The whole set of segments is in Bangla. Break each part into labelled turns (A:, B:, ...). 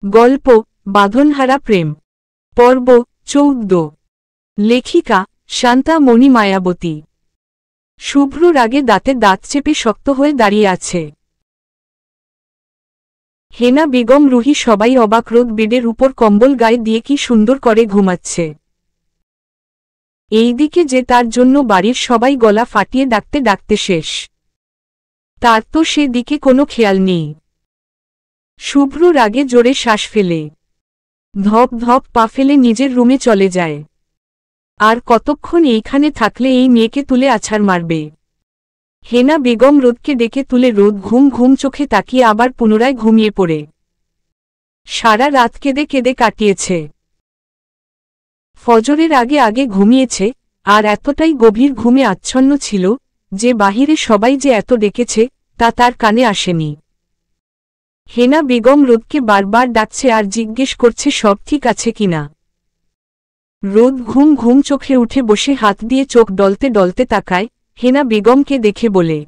A: গল্প বাঁধনহারা প্রেম পর্ব ১৪ লেখিকা শান্তা মণি মায়াবতী। শুভ্র রাগে দাঁতে দাঁত চেপে শক্ত হয়ে দাঁড়িয়ে আছে। হেনা বেগম রুহি সবাই অবাক, রোদ বেডের উপর কম্বল গায়ে দিয়ে কি সুন্দর করে ঘুমাচ্ছে। এইদিকে যে তার জন্য বাড়ির সবাই গলা ফাটিয়ে ডাকতে ডাকতে শেষ, তার তো সে দিকে কোনো খেয়াল নেই। শুভ্র রাগে জোরে শ্বাস ফেলে ধপ ধপ পা ফেলে নিজের রুমে চলে যায়। আর কতক্ষণ এইখানে থাকলে এই মেয়েকে তুলে আছাড় মারবে। হেনা বেগম রোদকে ডেকে তুলে রোদ ঘুম ঘুম চোখে তাকিয়ে আবার পুনরায় ঘুমিয়ে পড়ে। সারা রাত কেঁদে কেঁদে কাটিয়েছে। ফজরের আগে আগে ঘুমিয়েছে, আর এতটাই গভীর ঘুমে আচ্ছন্ন ছিল যে বাহিরে সবাই যে এত ডেকেছে তা তার কানে আসেনি। হেনা বেগম রোদকে বারবার ডাকছে আর জিজ্ঞেস করছে সব ঠিক আছে কিনা। রোদ ঘুম ঘুম চোখে উঠে বসে হাত দিয়ে চোখ ডলতে ডলতে তাকায়। হেনা বেগমকে দেখে বলে,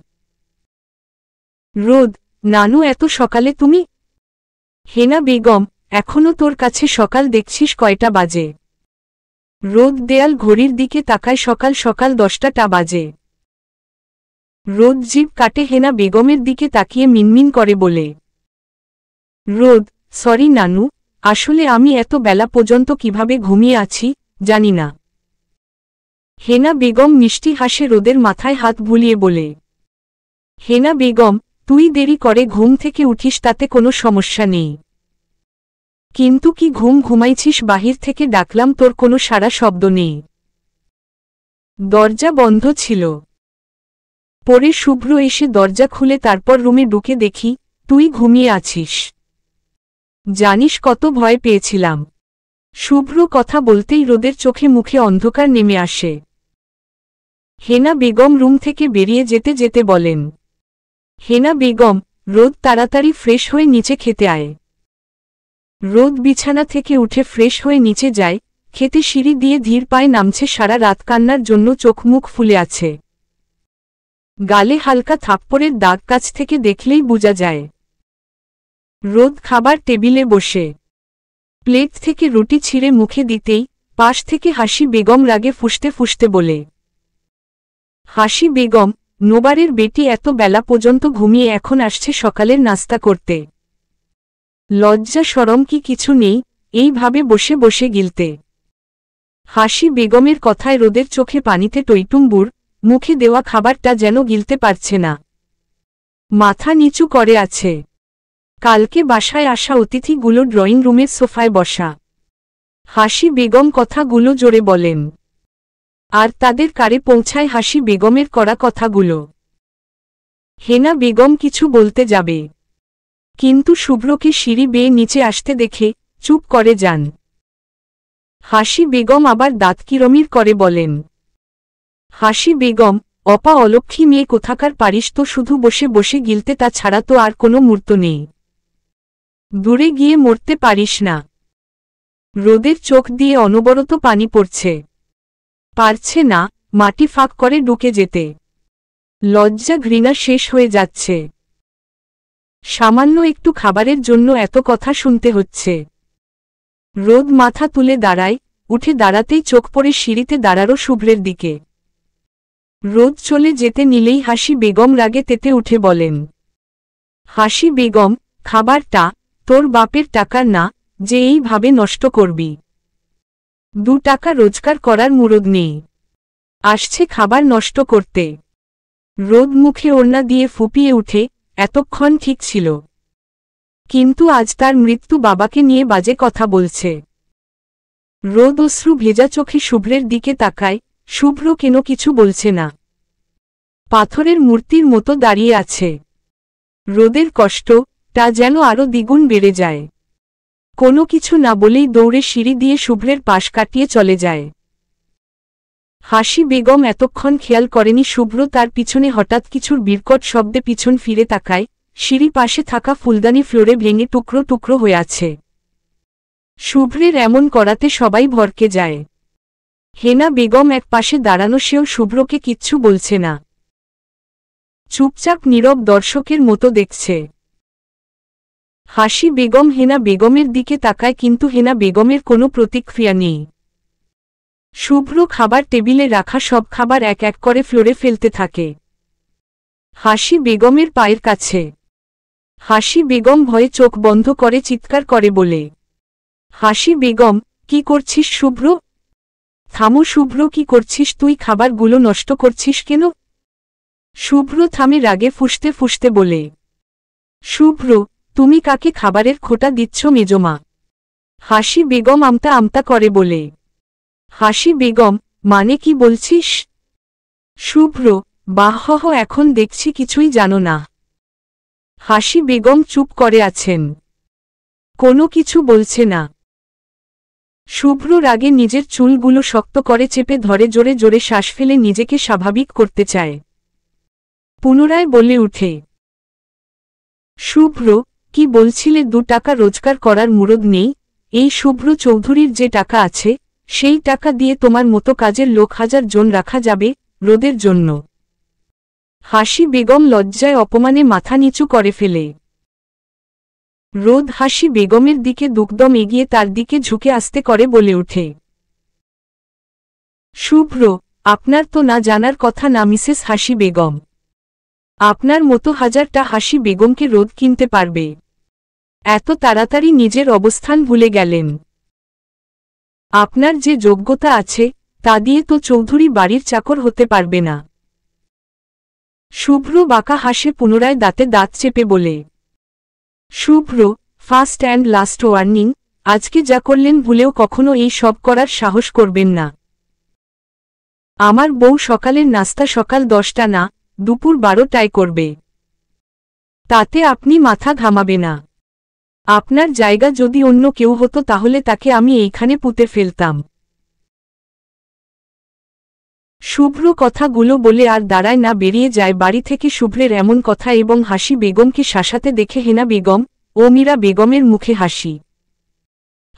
A: রোদ, নানু এত সকালে তুমি? হেনা বেগম, এখনো তোর কাছে সকাল দেখছিস? কয়টা বাজে? রোদ দেয়াল ঘড়ির দিকে তাকায়। সকাল সকাল 10টা বাজে। রোদ জিভ কাটে হেনা বেগমের দিকে তাকিয়ে মিনমিন করে বলে, রোদ, সরি নানু, আসলে আমি এত বেলা পর্যন্ত কিভাবে ঘুমিয়ে আছি জানি না। হেনা বেগম মিষ্টি হাসে রোদের মাথায় হাত বুলিয়ে বলে, হেনা বেগম, তুই দেরি করে ঘুম থেকে উঠিস তাতে কোনো সমস্যা নেই, কিন্তু কি ঘুম ঘুমাইছিস? বাহির থেকে ডাকলাম, তোর কোনো সাড়া শব্দ নেই। দরজা বন্ধ ছিল। পরে শুভ্র এসে দরজা খুলে তারপর রুমে ঢুকে দেখি তুই ঘুমিয়ে আছিস। জানিস কত ভয় পেয়েছিলাম। শুভ্র কথা বলতেই রোদের চোখে মুখে অন্ধকার নেমে আসে। হেনা বেগম রুম থেকে বেরিয়ে যেতে যেতে বলেন, হেনা বেগম, রোদ তাড়াতাড়ি ফ্রেশ হয়ে নিচে খেতে আয়। রোদ বিছানা থেকে উঠে ফ্রেশ হয়ে নিচে যায়। খেতে সিঁড়ি দিয়ে ধীর পায়ে নামছে। সারা রাত কান্নার জন্য চোখ মুখ ফুলে আছে। গালে হালকা থাপ্পড়ের দাগ কাছ থেকে দেখলেই বোঝা যায়। রোদ খাবার টেবিলে বসে প্লেট থেকে রুটি ছিঁড়ে মুখে দিতেই পাশ থেকে হাসি বেগম রাগে ফুঁসতে ফুঁসতে বলে, হাসি বেগম, নোবারের বেটি এত বেলা পর্যন্ত ঘুমিয়ে এখন আসছে সকালের নাস্তা করতে। লজ্জা শরম কি কিছু নেই এইভাবে বসে বসে গিলতে? হাসি বেগমের কথায় রোদের চোখে পানিতে টইটুম্বুর। মুখে দেওয়া খাবারটা যেন গিলতে পারছে না। মাথা নিচু করে আছে। কালকে বাসায় আসা অতিথিগুলো ড্রয়িং রুমের সোফায় বসা। হাসি বেগম কথাগুলো জোরে বলেন, আর তাদের কারে পৌঁছায় হাসি বেগমের করা কথাগুলো। হেনা বেগম কিছু বলতে যাবে, কিন্তু শুভ্রকে সিঁড়ি বেয়ে নিচে আসতে দেখে চুপ করে যান। হাসি বেগম আবার দাঁত কিরমির করে বলেন, হাসি বেগম, অপা অলক্ষী মেয়ে কোথাকার, পারিস তো শুধু বসে বসে গিলতে, তা ছাড়া তো আর কোনো মূর্ত নেই। দূরে গিয়ে মরতে পারিস না? রোদের চোখ দিয়ে অনবরত পানি পড়ছে। পারছে না মাটি ফাঁক করে ঢুকে যেতে। লজ্জা ঘৃণা শেষ হয়ে যাচ্ছে। সামান্য একটু খাবারের জন্য এত কথা শুনতে হচ্ছে। রোদ মাথা তুলে দাঁড়ায়। উঠে দাঁড়াতেই চোখ পড়ে সিঁড়িতে দাঁড়ানো শুভ্রের দিকে। রোদ চলে যেতে নিলেই হাসি বেগম রাগে তেতে উঠে বলেন, হাসি বেগম, খাবারটা তোর বাপের টাকার না যে এইভাবে নষ্ট করবি। 2 টাকা রোজগার করার মুরদ নেই, আসছে খাবার নষ্ট করতে। রোদ মুখে ওড়না দিয়ে ফুপিয়ে উঠে, এতক্ষণ ঠিক ছিল, কিন্তু আজ তার মৃত্যু বাবাকে নিয়ে বাজে কথা বলছে। রোদ অশ্রু ভেজা চোখে শুভ্রের দিকে তাকায়। শুভ্র কেন কিছু বলছে না, পাথরের মূর্তির মতো দাঁড়িয়ে আছে। রোদের কষ্টটা যেন আরো দ্বিগুণ বেড়ে যায়। কোনো কিছু না বলেই দৌড়ে সিঁড়ি দিয়ে শুভ্রের পাশ কাটিয়ে চলে যায়। হাসি বেগম এতক্ষণ খেয়াল করেনি শুভ্র তার পিছনে হঠাৎ কিছুর বিকট শব্দে পিছন ফিরে তাকায়। সিঁড়ি পাশে থাকা ফুলদানি ফ্লোরে ভেঙে টুকরো টুকরো হয়ে আছে। শুভ্রের এমন করাতে সবাই ভরকে যায়। হেনা বেগম এক পাশে দাঁড়ানো, সেও শুভ্রকে কিচ্ছু বলছে না। চুপচাপ নীরব দর্শকের মতো দেখছে। হাসি বেগম হেনা বেগমের দিকে তাকায় কিন্তু হেনা বেগমের কোনো প্রতিক্রিয়া নেই। শুভ্র খাবার টেবিলে রাখা সব খাবার এক এক করে ফ্লোরে ফেলতে থাকে। হাসি বেগমের পায়ের কাছে। হাসি বেগম ভয়ে চোখ বন্ধ করে চিৎকার করে বলে, হাসি বেগম, কি করছিস শুভ্র? থামো শুভ্র, কি করছিস তুই? খাবারগুলো নষ্ট করছিস কেন? শুভ্র থামে রাগে ফুঁসতে ফুঁসতে বলে, শুভ্র, তুমি কাকে খাবারের খোঁটা দিচ্ছ মেজমা? হাসি বেগম আমতা আমতা করে বলে, হাসি বেগম, মানে কি বলছিস? শুভ্র, বাহ্, এখন দেখছি কিছুই জানো না। হাসি বেগম চুপ করে আছেন, কোনো কিছু বলছে না। শুভ্র রাগে নিজের চুলগুলো শক্ত করে চেপে ধরে জোরে জোরে শ্বাস ফেলে নিজেকে স্বাভাবিক করতে চায়। পুনরায় বলে উঠে, শুভ্র, কি বলছিলে 2 টাকা রোজগার করার মুরদ নেই? এই শুভ্র চৌধুরীর যে টাকা আছে, সেই টাকা দিয়ে তোমার মতো কাজের লোক 1000 জন রাখা যাবে, রোদের জন্য। হাসি বেগম লজ্জায় অপমানে মাথা নিচু করে ফেলে। রোদ হাসি বেগমের দিকে দুকদম এগিয়ে তার দিকে ঝুঁকে আস্তে করে বলে ওঠে, শুভ্র, আপনার তো না জানার কথা না মিসেস হাসি বেগম। আপনার মতো 1000টা হাসি বেগমকে রোদ কিনতে পারবে? এত তাড়াতাড়ি নিজের অবস্থান ভুলে গেলেন। আপনার যে যোগ্যতা আছে তা দিয়ে তো চৌধুরী বাড়ির চাকর হতে পারবে না। শুভ্র বাঁকা হাসে পুনরায় দাঁতে দাঁত চেপে বলে, শুভ্র, ফার্স্ট অ্যান্ড লাস্ট ওয়ার্নিং, আজকে যা করলেন ভুলেও কখনো এই সব করার সাহস করবেন না। আমার বউ সকালের নাস্তা সকাল 10টা না, দুপুর 12টায় করবে। তাতে আপনি মাথা ঘামাবে না। আপনার জায়গা যদি অন্য কেউ হতো তাহলে তাকে আমি এইখানে পুঁতে ফেলতাম। শুভ্র কথাগুলো বলে আর দাঁড়ায় না, বেরিয়ে যায় বাড়ি থেকে। শুভ্রের এমন কথা এবং হাসি বেগমকে শাসাতে দেখে হেনা বেগম ও মীরা বেগমের মুখে হাসি।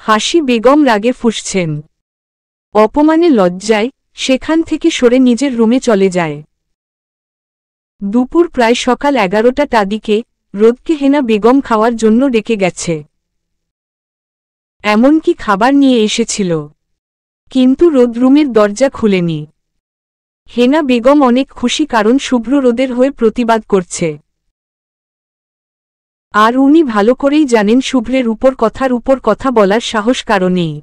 A: হাসি বেগম রাগে ফুঁসছেন, অপমানে লজ্জায় সেখান থেকে সরে নিজের রুমে চলে যায়। দুপুর প্রায় সকাল 11টা দিকে রোদকে হেনা বেগম খাওয়ার জন্য ডেকে গেছে। এমনকি খাবার নিয়ে এসেছিল, কিন্তু রোদ রুমের দরজা খুলেনি। হেনা বেগম অনেক খুশি, কারণ শুভ্র রোদের হয়ে প্রতিবাদ করছে। আর উনি ভালো করেই জানেন শুভ্রের উপর কথার উপর কথা বলার সাহস কারণেই।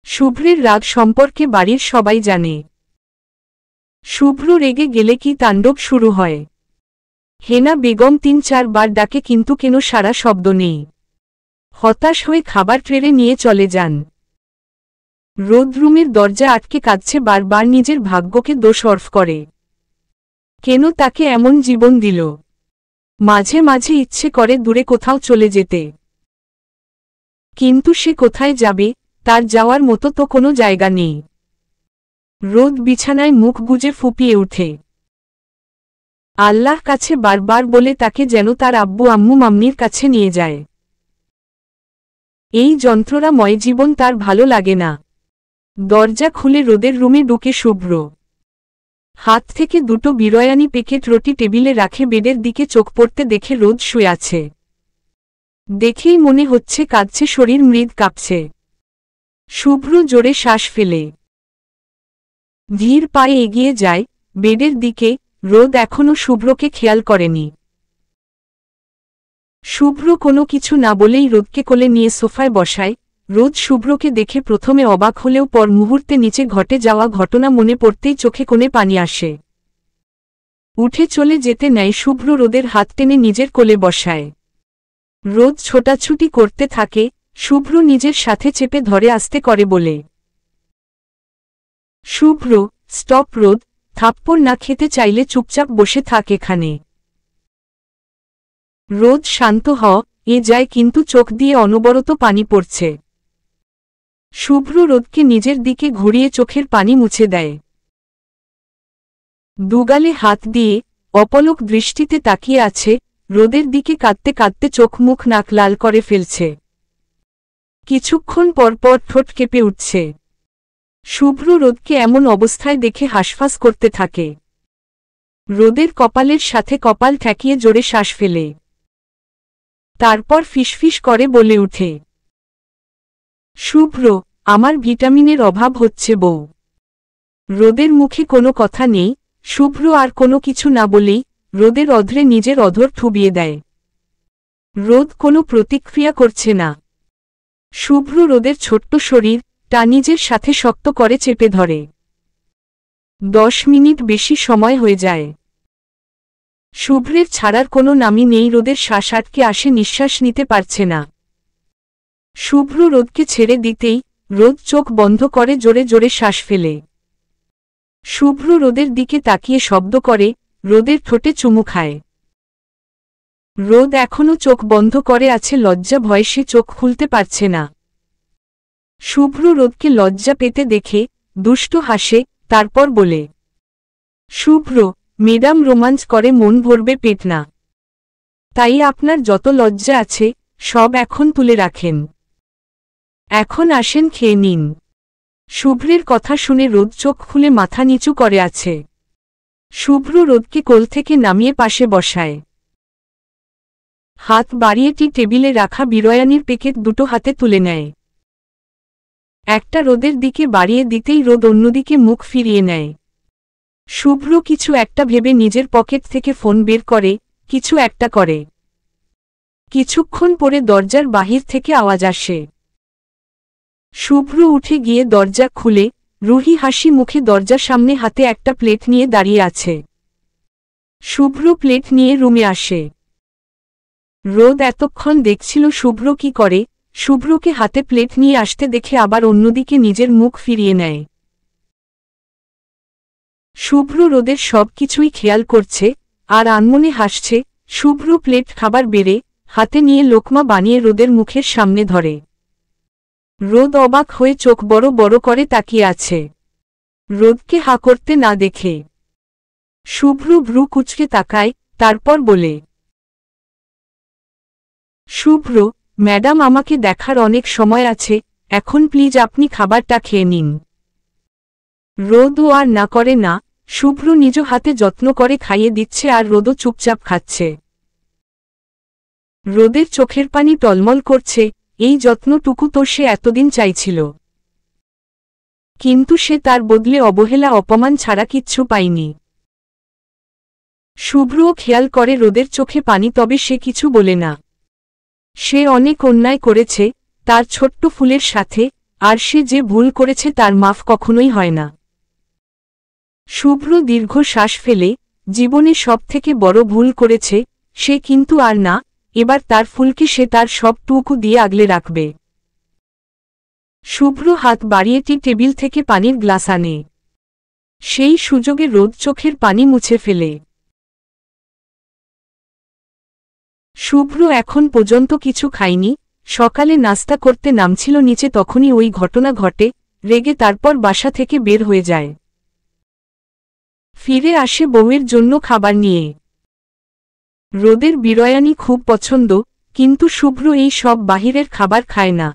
A: শুভ্রের রাগ সম্পর্কে বাড়ির সবাই জানে। শুভ্র রেগে গেলে কি তাণ্ডব শুরু হয়। হেনা বেগম 3-4 বার ডাকে কিন্তু কেন সারা শব্দ নেই। হতাশ হয়ে খাবার ট্রেরে নিয়ে চলে যান। রোদ রুমের দরজা আটকে কাঁদছে, বারবার নিজের ভাগ্যকে দোষারোপ করে। কেন তাকে এমন জীবন দিল? মাঝে মাঝে ইচ্ছে করে দূরে কোথাও চলে যেতে, কিন্তু সে কোথায় যাবে? তার যাওয়ার মতো তো কোনো জায়গা নেই। রোদ বিছানায় মুখ গুজে ফুঁপিয়ে ওঠে। আল্লাহর কাছে বারবার বলে তাকে যেন তার আব্বু আম্মু মাম্মির কাছে নিয়ে যায়। এই যন্ত্রণাময় জীবন তার ভালো লাগে না। দরজা খুলে রোদের রুমে ঢুকে শুভ্র। হাত থেকে 2টো বিরিয়ানি প্যাকেট রুটি টেবিলে রাখে বেডের দিকে চোখ পড়তে দেখে রোদ শুয়ে আছে। দেখেই মনে হচ্ছে কাঁদছে, শরীর মৃদ কাঁপছে। শুভ্র জোরে শ্বাস ফেলে ধীর পায়ে এগিয়ে যায় বেডের দিকে। রোদ এখনো শুভ্রকে খেয়াল করেনি। শুভ্র কোনো কিছু না বলেই রোদকে কোলে নিয়ে সোফায় বসায়। রোদ শুভ্রকে দেখে প্রথমে অবাক হলেও পর মুহূর্তে নিচে ঘটে যাওয়া ঘটনা মনে পড়তেই চোখে কোণে পানি আসে। উঠে চলে যেতে নেয় শুভ্র রোদের হাত টেনে নিজের কোলে বসায়। রোদ ছোটাছুটি করতে থাকে, শুভ্র নিজের সাথে চেপে ধরে আস্তে করে বলে, শুভ্র স্টপ। রোদ, থাপ্পড় না খেতে চাইলে চুপচাপ বসে থাক এখানে। রোদ শান্ত এ যায় কিন্তু চোখ দিয়ে অনবরত পানি পড়ছে। শুভ্র রোদকে নিজের দিকে ঘুরিয়ে চোখের পানি মুছে দেয়। দুগালে হাত দিয়ে অপলক দৃষ্টিতে তাকিয়ে আছে রোদের দিকে, কাঁদতে কাঁদতে চোখ মুখ নাক লাল করে ফেলছে। কিছুক্ষণ পরপর ঠোঁট কেঁপে উঠছে। শুভ্র রোদকে এমন অবস্থায় দেখে হাঁসফাঁস করতে থাকে। রোদের কপালের সাথে কপাল ঠেকিয়ে জোরে শ্বাস ফেলে। তারপর ফিসফিস করে বলে উঠে, শুভ্র, আমার ভিটামিনের অভাব হচ্ছে বউ। রোদের মুখে কোনো কথা নেই, শুভ্র আর কোনো কিছু না বলেই রোদের অধরে নিজের অধর ঠুবিয়ে দেয়। রোদ কোনো প্রতিক্রিয়া করছে না। শুভ্র রোদের ছোট্ট শরীরটা নিজের সাথে শক্ত করে চেপে ধরে। 10 মিনিট বেশি সময় হয়ে যায়। শুভ্রের ছাড়ার কোনো নামই নেই, রোদের শ্বাস আটকে আসে, নিঃশ্বাস নিতে পারছে না। শুভ্র রোদকে ছেড়ে দিতেই রোদ চোখ বন্ধ করে জোরে জোরে শ্বাস ফেলে। শুভ্র রোদের দিকে তাকিয়ে শব্দ করে, রোদের ঠোঁটে চুমু খায়। রোদ এখনও চোখ বন্ধ করে আছে, লজ্জা ভয়ে সে চোখ খুলতে পারছে না। শুভ্র রোদকে লজ্জা পেতে দেখে দুষ্ট হাসে, তারপর বলে, শুভ্র, ম্যাডাম রোমাঞ্চ করে মন ভরবে পেট না, তাই আপনার যত লজ্জা আছে সব এখন তুলে রাখেন, এখন আসেন খেয়ে নিন। শুভ্রের কথা শুনে রোদ চোখ খুলে মাথা নিচু করে আছে। শুভ্র রোদকে কোল থেকে নামিয়ে পাশে বসায়। হাত বাড়িয়ে টেবিলে রাখা বিরিয়ানির প্যাকেট দুটো হাতে তুলে নেয়। একটা রোদের দিকে বাড়িয়ে দিতেই রোদ অন্যদিকে মুখ ফিরিয়ে নেয়। শুভ্র কিছু একটা ভেবে নিজের পকেট থেকে ফোন বের করে কিছু একটা করে। কিছুক্ষণ পরে দরজার বাহির থেকে আওয়াজ আসে। শুভ্র উঠে গিয়ে দরজা খুলে রুহি হাসি মুখে দরজার সামনে হাতে একটা প্লেট নিয়ে দাঁড়িয়ে আছে। শুভ্র প্লেট নিয়ে রুমে আসে। রোদ এতক্ষণ দেখছিল শুভ্র কি করে, শুভ্রকে হাতে প্লেট নিয়ে আসতে দেখে আবার অন্যদিকে নিজের মুখ ফিরিয়ে নেয়। শুভ্র রোদের সব কিছুই খেয়াল করছে আর আনমনে হাসছে। শুভ্র প্লেট খাবার বেড়ে হাতে নিয়ে লোকমা বানিয়ে রোদের মুখের সামনে ধরে। রোদ অবাক হয়ে চোখ বড় বড় করে তাকিয়ে আছে। রোদকে হা করতে না দেখে শুভ্র ভ্রু কুঁচকে তাকায়, তারপর বলে, শুভ্র, ম্যাডাম আমাকে দেখার অনেক সময় আছে, এখন প্লিজ আপনি খাবারটা খেয়ে নিন। রোদও আর না করে না, শুভ্র নিজ হাতে যত্ন করে খাইয়ে দিচ্ছে আর রোদও চুপচাপ খাচ্ছে। রোদের চোখের পানি টলমল করছে, এই যত্নটুকু তো সে এতদিন চাইছিল, কিন্তু সে তার বদলে অবহেলা অপমান ছাড়া কিচ্ছু পায়নি। শুভ্রও খেয়াল করে রোদের চোখে পানি, তবে সে কিছু বলে না। সে অনেক অন্যায় করেছে তার ছোট্ট ফুলের সাথে, আর সে যে ভুল করেছে তার মাফ কখনোই হয় না। শুভ্র দীর্ঘ শ্বাস ফেলে জীবনে সবথেকে বড় ভুল করেছে সে, কিন্তু আর না, এবার তার ফুলকে সে তার সবটুকু দিয়ে আগলে রাখবে। শুভ্র হাত বাড়িয়ে টেবিল থেকে পানির গ্লাস আনে। সেই সুযোগে রোদ চোখের পানি মুছে ফেলে। শুভ্র এখন পর্যন্ত কিছু খায়নি, সকালে নাস্তা করতে নামছিল নিচে, তখনই ওই ঘটনা ঘটে। রেগে তারপর বাসা থেকে বের হয়ে যায়। ফিরে আসে বউয়ের জন্য খাবার নিয়ে। রোদের বিরিয়ানি খুব পছন্দ, কিন্তু শুভ্র এই সব বাহিরের খাবার খায় না।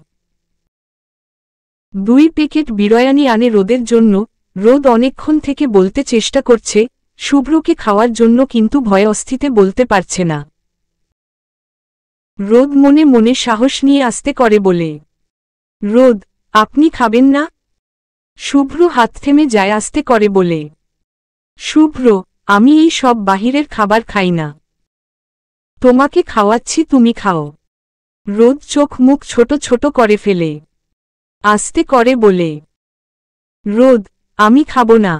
A: 2 প্যাকেট বিরিয়ানি আনে রোদের জন্য। রোদ অনেকক্ষণ থেকে বলতে চেষ্টা করছে শুভ্রকে খাওয়ার জন্য, কিন্তু ভয়ে অস্থিতে বলতে পারছে না। রোদ মনে মনে সাহস নিয়ে আস্তে করে বলে, রোদ, আপনি খাবেন না? শুভ্র হাত থেমে যায় আস্তে করে বলে, শুভ্র, আমি এই সব বাহিরের খাবার খাই না, তোমাকে খাওয়াচ্ছি, তুমি খাও। রোদ চোখ মুখ ছোট ছোট করে ফেলে আস্তে করে বলে, রোদ, আমি খাবো না।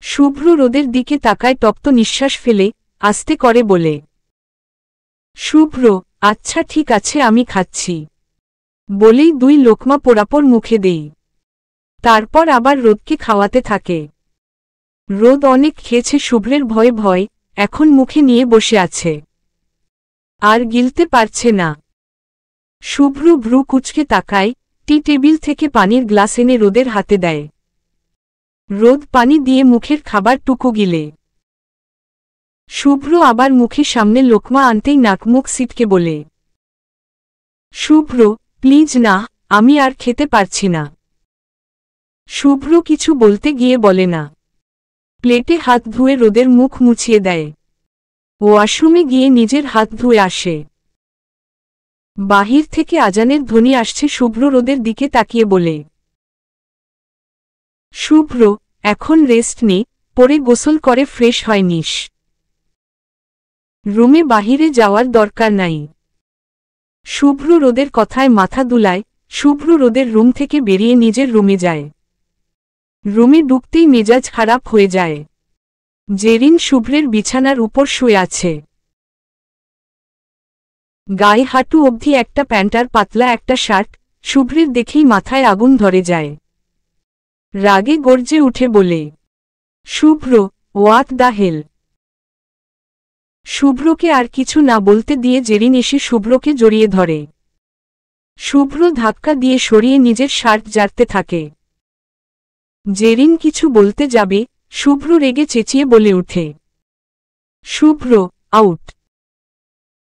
A: শুভ্র রোদের দিকে তাকায় তপ্ত নিঃশ্বাস ফেলে আস্তে করে বলে, শুভ্র, আচ্ছা ঠিক আছে আমি খাচ্ছি। বলেই 2 লোকমা পোড়াপড় মুখে দেই। তারপর আবার রোদকে খাওয়াতে থাকে। রোদ অনেক খেয়েছে শুভ্রের ভয়ে ভয় এখন মুখে নিয়ে বসে আছে, আর গিলতে পারছে না। শুভ্র ভ্রু কুঁচকে তাকায়, টেবিল থেকে পানির গ্লাস এনে রোদের হাতে দেয়। রোদ পানি দিয়ে মুখের খাবারটুকু গিলে। শুভ্র আবার মুখে সামনে লোকমা আনতেই নাকমুখ সিটকে বলে, শুভ্র, প্লিজ না, আমি আর খেতে পারছি না। শুভ্র কিছু বলতে গিয়ে বলে না। প্লেটে হাত ধুয়ে রোদের মুখ মুছিয়ে দেয়। ওয়াশরুমে গিয়ে নিজের হাত ধুয়ে আসে। বাহির থেকে আজানের ধ্বনি আসছে। শুভ্র রোদের দিকে তাকিয়ে বলে, শুভ্র, এখন রেস্ট নে, পরে গোসল করে ফ্রেশ হয় নিস। রুমে বাহিরে যাওয়ার দরকার নাই। শুভ্র রোদের কথায় মাথা দুলায়। শুভ্র রোদের রুম থেকে বেরিয়ে নিজের রুমে যায়। রুমে ঢুকতেই মেজাজ খারাপ হয়ে যায়। জেরিন শুভ্রের বিছানার উপর শুয়ে আছে। গায়ে হাঁটু অবধি একটা প্যান্ট আর পাতলা একটা শার্ট। শুভ্রের দেখেই মাথায় আগুন ধরে যায়। রাগে গর্জে উঠে বলে, শুভ্র, হোয়াট দ্য হেল। শুভ্রকে আর কিছু না বলতে দিয়ে জেরিন এসে শুভ্রকে জড়িয়ে ধরে। শুভ্র ধাক্কা দিয়ে সরিয়ে নিজের শার্ট জারতে থাকে। জেরিন কিছু বলতে যাবে, শুভ্র রেগে চেঁচিয়ে বলে উঠে, শুভ্র, আউট।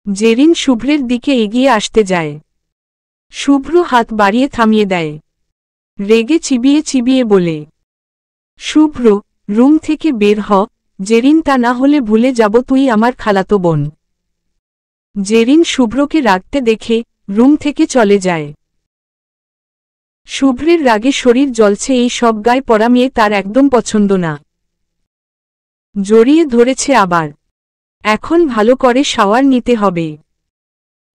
A: জেরিন শুভ্রের দিকে এগিয়ে আসতে যায়। শুভ্র হাত বাড়িয়ে থামিয়ে দেয়। রেগে চিবিয়ে চিবিয়ে বলে, শুভ্র, রুম থেকে বের হ। জেরিন, তা না হলে ভুলে যাব তুই আমার খালাতো বোন। জেরিন শুভ্রকে রাগতে দেখে রুম থেকে চলে যায়। শুভ্রের রাগে শরীর জ্বলছে। এই সব গায়ে পড়া মেয়ে তার একদম পছন্দ না। জড়িয়ে ধরেছে আবার। এখন ভালো করে শাওয়ার নিতে হবে।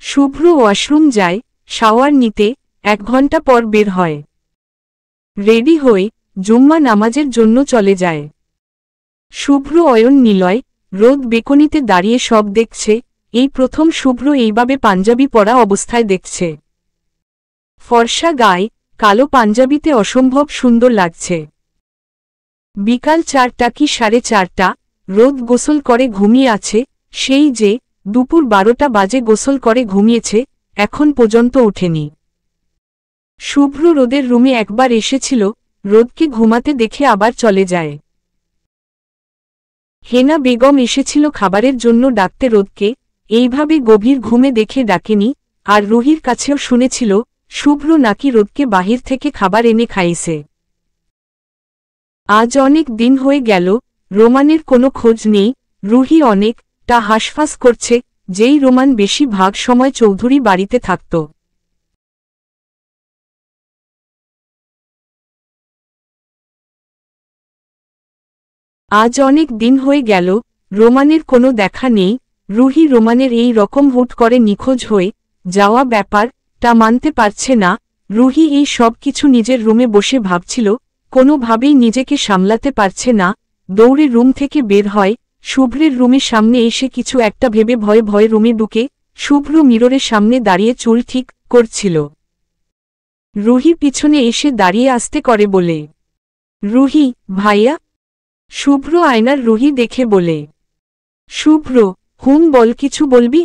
A: শুভ্র ওয়াশরুম যায় শাওয়ার নিতে। 1 ঘন্টা পর বের হয়। রেডি হয়ে জুম্মা নামাজের জন্য চলে যায়। শুভ্র অয়ন নিলয় রোদ বেকনিতে দাঁড়িয়ে সব দেখছে। এই প্রথম শুভ্র এইভাবে পাঞ্জাবি পরা অবস্থায় দেখছে। ফর্সা গায়ে কালো পাঞ্জাবিতে অসম্ভব সুন্দর লাগছে। বিকাল 4টা কি 4:30। রোদ গোসল করে ঘুমিয়ে আছে। সেই যে দুপুর 12টা বাজে গোসল করে ঘুমিয়েছে, এখন পর্যন্ত ওঠেনি। শুভ্র রোদের রুমে একবার এসেছিল, রোদকে ঘুমাতে দেখে আবার চলে যায়। হেনা বেগম এসেছিল খাবারের জন্য ডাকতে রোদকে। এইভাবে গভীর ঘুমে দেখে ডাকেনি। আর রুহির কাছেও শুনেছিল শুভ্র নাকি রোদকে বাহির থেকে খাবার এনে খাইয়েছে। আজ অনেক দিন হয়ে গেল, রোমানের কোনো খোঁজ নেই। রুহি অনেকটা হাসফাস করছে। যেই রোমান বেশি ভাগ সময় চৌধুরী বাড়িতে থাকত। আজ অনেক দিন হয়ে গেল, রোমানের কোনো দেখা নেই। রুহি রোমানের এই রকম হুট করে নিখোঁজ হয়ে যাওয়া ব্যাপারটা মানতে পারছে না। রুহি এই সব কিছু নিজের রুমে বসে ভাবছিল, কোনোভাবেই নিজেকে সামলাতে পারছে না। দৌড়ে রুম থেকে বের হয়। শুভ্রের রুমের সামনে এসে কিছু একটা ভেবে ভয়ে ভয়ে রুমে ঢুকে শুভ্র মিররের সামনে দাঁড়িয়ে চুল ঠিক করছিল। রুহি পিছনে এসে দাঁড়িয়ে আস্তে করে বলে, রুহি, ভাইয়া। শুভ্র আয়নার রুহি দেখে বলে, শুভ্র, বল, কিছু বলবি?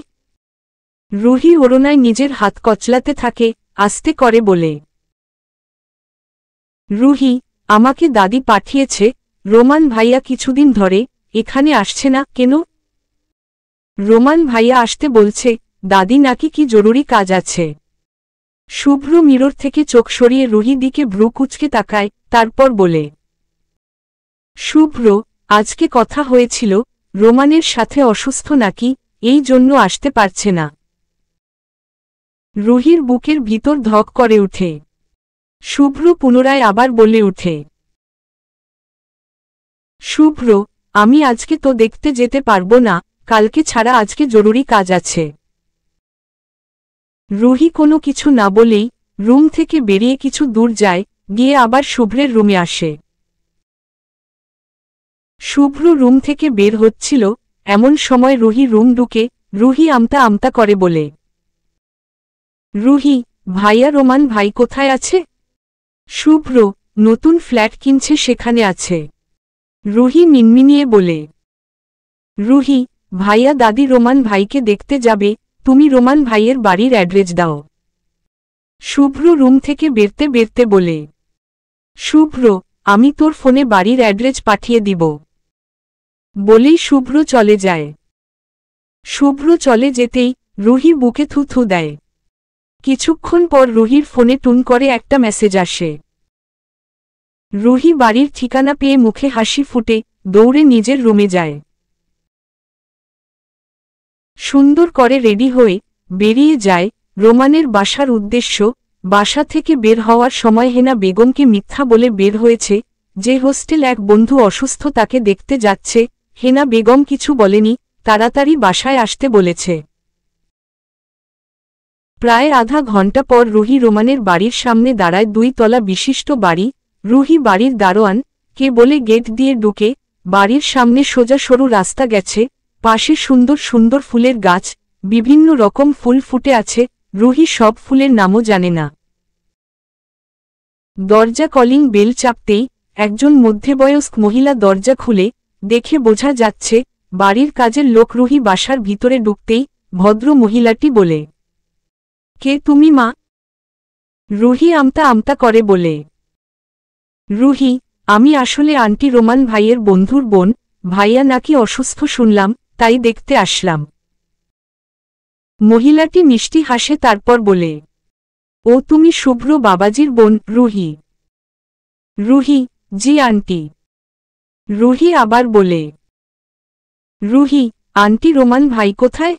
A: রুহি ওড়নায় নিজের হাত কচলাতে থাকে, আস্তে করে বলে, রুহি, আমাকে দাদি পাঠিয়েছে। রোমান ভাইয়া কিছুদিন ধরে এখানে আসছে না কেন? রোমান ভাইয়া আসতে বলছে। দাদি নাকি কি জরুরি কাজ আছে। শুভ্র মিরর থেকে চোখ সরিয়ে রুহি দিকে ভ্রু কুঁচকে তাকায়, তারপর বলে, শুভ্র, আজকে কথা হয়েছিল, রোমানের সাথে অসুস্থ নাকি, এই জন্য আসতে পারছে না। রুহির বুকের ভিতর ধক করে উঠে। শুভ্র পুনরায় আবার বলে উঠে, শুভ্র, আমি আজকে তো দেখতে যেতে পারবো না, কালকে ছাড়া আজকে জরুরি কাজ আছে। রুহি কোনো কিছু না বলেই রুম থেকে বেরিয়ে কিছু দূর যায়, গিয়ে আবার শুভ্রের রুমে আসে। শুভ্র রুম থেকে বের হচ্ছিল, এমন সময় রুহি রুম ঢুকে। রুহি আমতা আমতা করে বলে, রুহি, ভাইয়া রোমান ভাই কোথায় আছে? শুভ্র, নতুন ফ্ল্যাট কিনছে, সেখানে আছে। রুহি মিনমিনিয়ে বলে, রুহি, ভাইয়া দাদি রোমান ভাইকে দেখতে যাবে, তুমি রোমান ভাইয়ের বাড়ির অ্যাড্রেস দাও। শুভ্র রুম থেকে বেরতে বেরতে বলে, শুভ্র, আমি তোর ফোনে বাড়ির অ্যাড্রেস পাঠিয়ে দিব। বলেই শুভ্র চলে যায়। শুভ্র চলে যেতেই রুহি বুকে থু থু দেয়। কিছুক্ষণ পর রুহির ফোনে টুন করে একটা মেসেজ আসে। রুহি বাড়ির ঠিকানা পেয়ে মুখে হাসি ফুটে দৌড়ে নিজের রুমে যায়। সুন্দর করে রেডি হয়ে বেরিয়ে যায়। রোমানের বাসার উদ্দেশ্য। বাসা থেকে বের হওয়ার সময় হেনা বেগমকে মিথ্যা বলে বের হয়েছে যে হোস্টেল এক বন্ধু অসুস্থ তাকে দেখতে যাচ্ছে। হেনা বেগম কিছু বলেনি, তাড়াতাড়ি বাসায় আসতে বলেছে। প্রায় আধা ঘন্টা পর রুহি রোমানের বাড়ির সামনে দাঁড়ায়। 2 তলা বিশিষ্ট বাড়ি। রুহি বাড়ির দারোয়ান কে বলে গেট দিয়ে ঢুকে। বাড়ির সামনে সোজা সরু রাস্তা গেছে, পাশে সুন্দর সুন্দর ফুলের গাছ, বিভিন্ন রকম ফুল ফুটে আছে। রুহি সব ফুলের নামও জানে না। দরজা কলিং বেল চাপতেই একজন মধ্যবয়স্ক মহিলা দরজা খুলে। দেখে বোঝা যাচ্ছে বাড়ির কাজের লোক। রুহি বাসার ভিতরে ঢুকতেই ভদ্র মহিলাটি বলে, কে তুমি মা? রুহি আমতা আমতা করে বলে, রুহি, আমি আসলে আন্টি রোমান ভাইয়ের বন্ধুর বোন। ভাইয়া নাকি অসুস্থ শুনলাম, তাই দেখতে আসলাম। মহিলাটি মিষ্টি হাসে, তারপর বলে, ও তুমি শুভ্র বাবাজির বোন? রুহি, রুহি, জি আন্টি। রুহি আবার বলে, রুহি, আন্টি রোমান ভাই কোথায়?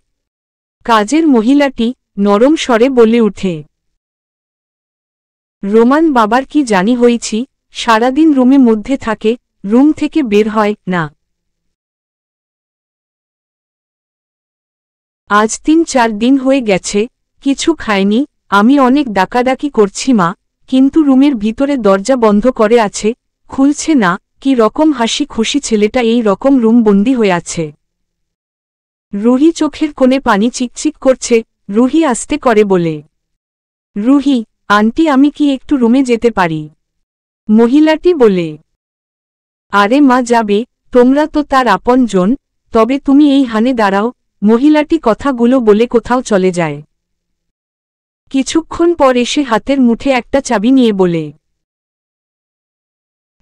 A: কাজের মহিলাটি নরম স্বরে বলে উঠে, রোমান বাবার কি জানি হয়েছি, সারাদিন রুমে মধ্যে থাকে, রুম থেকে বের হয় না। আজ 3-4 দিন হয়ে গেছে, কিছু খায়নি। আমি অনেক ডাকাডাকি করছি মা, কিন্তু রুমের ভিতরে দরজা বন্ধ করে আছে, খুলছে না। কি রকম হাসি খুশি ছেলেটা, এই রকম রুম বন্দি হয়ে আছে। রুহি চোখের কোণে পানি চিকচিক করছে। রুহি আস্তে করে বলে, রুহি, আন্টি আমি কি একটু রুমে যেতে পারি? মহিলাটি বলে, আরে মা যাবে, তোমরা তো তার আপন জন, তবে তুমি এই হানে দাঁড়াও। মহিলাটি কথাগুলো বলে কোথাও চলে যায়। কিছুক্ষণ পর এসে হাতের মুঠে একটা চাবি নিয়ে বলে,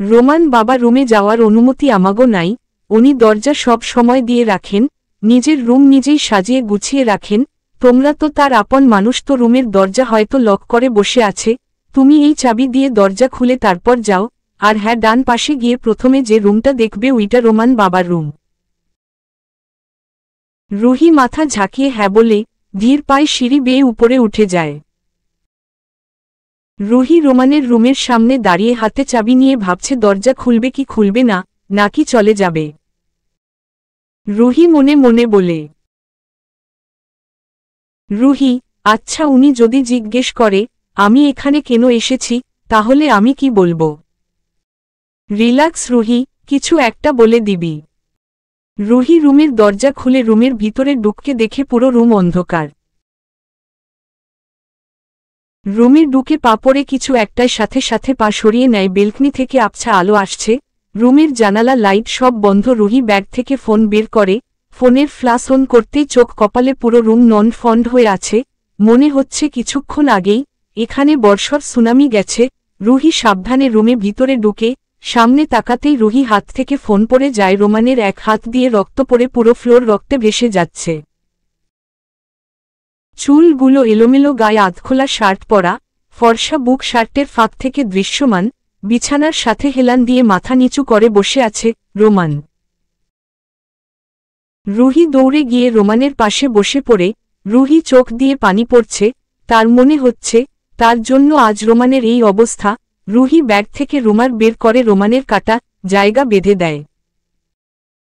A: রোমান বাবা রুমে যাওয়ার অনুমতি আমাগো নাই। উনি দরজা সব সময় দিয়ে রাখেন, নিজের রুম নিজেই সাজিয়ে গুছিয়ে রাখেন। তোমরা তো তার আপন মানুষ, তো রুমের দরজা হয়তো লক করে বসে আছে। তুমি এই চাবি দিয়ে দরজা খুলে তারপর যাও। আর হ্যাঁ, ডান পাশে গিয়ে প্রথমে যে রুমটা দেখবে ওইটা রোমান বাবার রুম। রুহি মাথা ঝাঁকিয়ে হ্যাঁ বলে ধীর পায়ে সিঁড়ি বেয়ে উপরে উঠে যায়। রুহি রোমানের রুমের সামনে দাঁড়িয়ে হাতে চাবি নিয়ে ভাবছে দরজা খুলবে কি খুলবে না, নাকি চলে যাবে। রুহি মনে মনে বলে, রুহি, আচ্ছা উনি যদি জিজ্ঞেস করে আমি এখানে কেন এসেছি, তাহলে আমি কি বলবো? রিল্যাক্স রুহি, কিছু একটা বলে দিবি। রুহি রুমের দরজা খুলে রুমের ভিতরে ঢুকে দেখে পুরো রুম অন্ধকার। রুমে ঢুকে পা পড়ে কিছু একটার সাথে সাথে পা সরিয়ে নেয়। বেলকনি থেকে আবছা আলো আসছে। রুমের জানালা লাইট সব বন্ধ। রুহি ব্যাগ থেকে ফোন বের করে, ফোনের ফ্ল্যাশ অন করতেই চোখ কপালে। পুরো রুম নন ফন্ড হয়ে আছে, মনে হচ্ছে কিছুক্ষণ আগেই এখানে বর্ষর সুনামি গেছে। রুহি সাবধানে রুমে ভিতরে ঢুকে সামনে তাকাতেই রুহি হাত থেকে ফোন পড়ে যায়। রোমানের এক হাত দিয়ে রক্ত পড়ে পুরো ফ্লোর রক্তে ভেসে যাচ্ছে। চুলগুলো এলোমেলো, গায়ে আধখোলা শার্ট পরা, ফর্সা বুক শার্টের ফাঁক থেকে দৃশ্যমান। বিছানার সাথে হেলান দিয়ে মাথা নিচু করে বসে আছে রোমান। রুহি দৌড়ে গিয়ে রোমানের পাশে বসে পড়ে। রুহি চোখ দিয়ে পানি পড়ছে, তার মনে হচ্ছে তার জন্য আজ রোমানের এই অবস্থা। রুহি ব্যাগ থেকে রুমাল বের করে রোমানের কাটা জায়গা বেঁধে দেয়।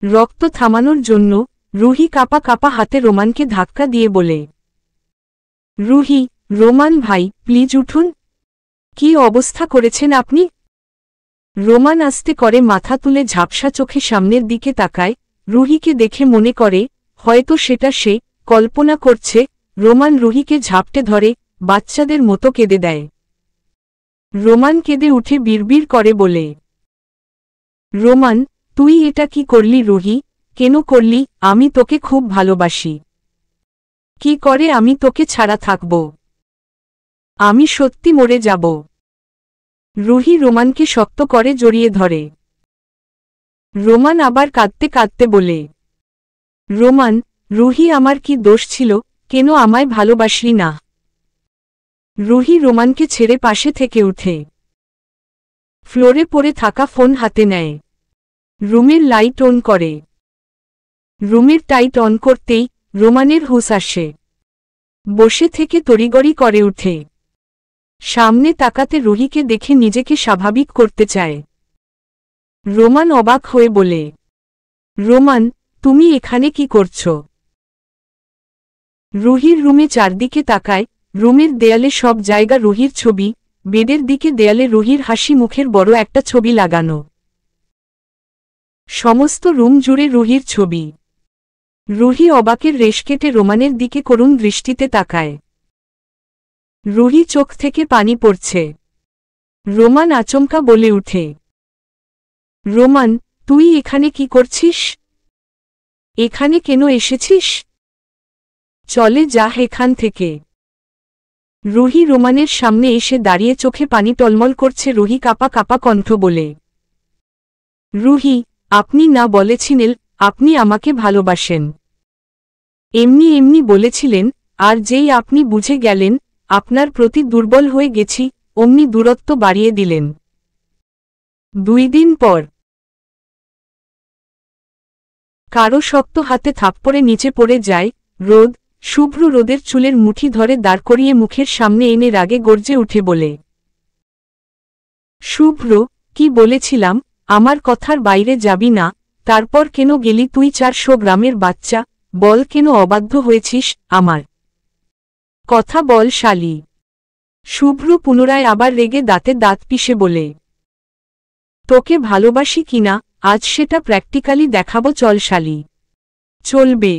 A: রক্ত থামানোর জন্য রুহি কাঁপা কাঁপা হাতে রোমানকে ধাক্কা দিয়ে বলে, রুহি, রোমান ভাই প্লিজ উঠুন। কি অবস্থা করেছেন আপনি? রোমান আস্তে করে মাথা তুলে ঝাপসা চোখে সামনের দিকে তাকায়। রুহিকে দেখে মনে করে হয়তো সেটা সে কল্পনা করছে। রোমান রুহিকে ঝাপটে ধরে বাচ্চাদের মতো কেঁদে দেয়। রোমান কেঁদে উঠে বিড়বিড় করে বলে, রোমান, তুই এটা কি করলি? রুহি, কেন করলি? আমি তোকে খুব ভালোবাসি। কি করে আমি তোকে ছাড়া থাকব? আমি সত্যি মরে যাব। রুহি রোমানকে শক্ত করে জড়িয়ে ধরে। রোমান আবার কাঁদতে কাঁদতে বলে, রোমান, রুহি আমার কি দোষ ছিল? কেন আমায় ভালোবাসলি না? রুহি রোমানকে ছেড়ে পাশে থেকে উঠে ফ্লোরে পড়ে থাকা ফোন হাতে নেয়। রুমের লাইট অন করে। রুমের টাইট অন করতেই রোমানের হুঁশ আসে। বসে থেকে তড়িগড়ি করে উঠে। সামনে তাকাতে রুহিকে দেখে নিজেকে স্বাভাবিক করতে চায়। রোমান অবাক হয়ে বলে, রোমান, তুমি এখানে কি করছো? রুহির রুমে চারদিকে তাকায়। রুমের দেয়ালে সব জায়গা রুহির ছবি, বেডের দিকে দেয়ালে রুহির হাসি মুখের বড় একটা ছবি লাগানো। সমস্ত রুম জুড়ে রুহির ছবি। রুহি অবাকের রেশ কেটে রোমানের দিকে করুণ দৃষ্টিতে তাকায়। রুহি চোখ থেকে পানি পড়ছে। রোমান আচমকা বলে উঠে, রোমান, তুই এখানে কি করছিস? এখানে কেন এসেছিস? চলে যা এখান থেকে। রুহি রোমানের সামনে এসে দাঁড়িয়ে চোখে পানি টলমল করছে। রুহি কাপা কাপা কণ্ঠ বলে, রুহি, আপনি না বলেছিলেন আপনি আমাকে ভালোবাসেন? এমনি এমনি বলেছিলেন, আর যেই আপনি বুঝে গেলেন আপনার প্রতি দুর্বল হয়ে গেছি, অমনি দূরত্ব বাড়িয়ে দিলেন। 2 দিন পর কারো শক্ত হাতে থাপ্পড়ে নিচে পড়ে যায়। রোদ। শুভ্র রোদের চুলের মুঠি ধরে দাঁড় করিয়ে মুখের সামনে এনে রাগে গর্জে উঠে বলে, শুভ্র, কি বলেছিলাম আমার কথার বাইরে যাবি না? তারপর কেন গেলি তুই? 400 গ্রামের বাচ্চা, বল কেন অবাধ্য হয়েছিস আমার? কথা বল শালি। শুভ্র পুনরায় আবার রেগে দাঁতে দাঁত পিষে বলে, তোকে ভালোবাসি কিনা আজ সেটা প্র্যাকটিক্যালি দেখাবো, চল শালি। চলবে।